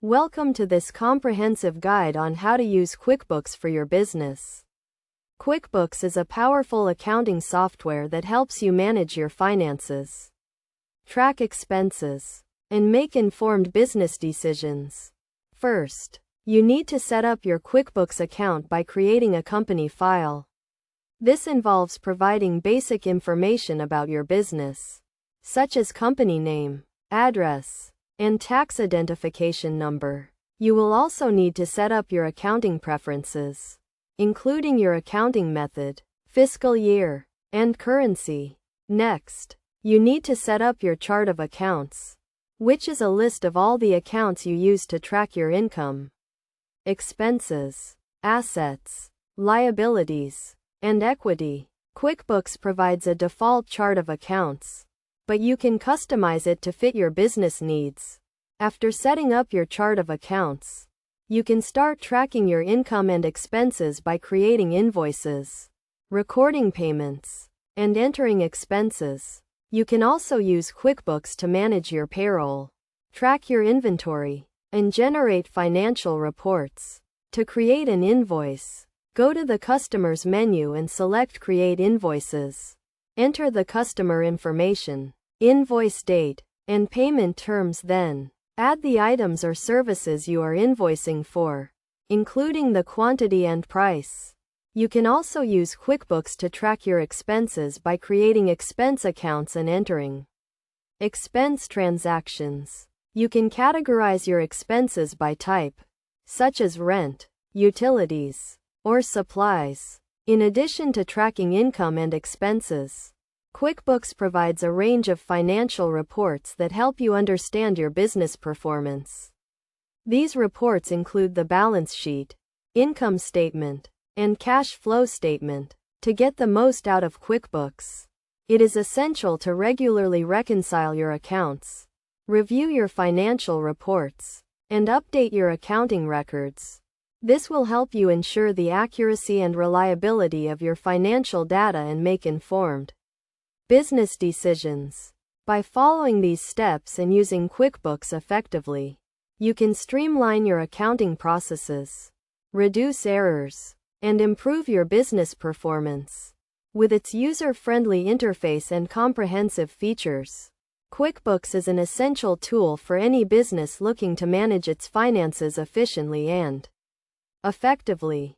Welcome to this comprehensive guide on how to use QuickBooks for your business. QuickBooks is a powerful accounting software that helps you manage your finances, track expenses, and make informed business decisions. First, you need to set up your QuickBooks account by creating a company file. This involves providing basic information about your business, such as company name, address, and tax identification number. You will also need to set up your accounting preferences, including your accounting method, fiscal year, and currency. Next, you need to set up your chart of accounts, which is a list of all the accounts you use to track your income, expenses, assets, liabilities, and equity. QuickBooks provides a default chart of accounts, but you can customize it to fit your business needs. After setting up your chart of accounts, you can start tracking your income and expenses by creating invoices, recording payments, and entering expenses. You can also use QuickBooks to manage your payroll, track your inventory, and generate financial reports. To create an invoice, go to the Customers menu and select Create Invoices. Enter the customer information, invoice date, and payment terms, then add the items or services you are invoicing for, including the quantity and price. You can also use QuickBooks to track your expenses by creating expense accounts and entering expense transactions. You can categorize your expenses by type, such as rent, utilities, or supplies. In addition to tracking income and expenses, QuickBooks provides a range of financial reports that help you understand your business performance. These reports include the balance sheet, income statement, and cash flow statement. To get the most out of QuickBooks, it is essential to regularly reconcile your accounts, review your financial reports, and update your accounting records. This will help you ensure the accuracy and reliability of your financial data and make informed business decisions. By following these steps and using QuickBooks effectively, you can streamline your accounting processes, reduce errors, and improve your business performance. With its user-friendly interface and comprehensive features, QuickBooks is an essential tool for any business looking to manage its finances efficiently and effectively.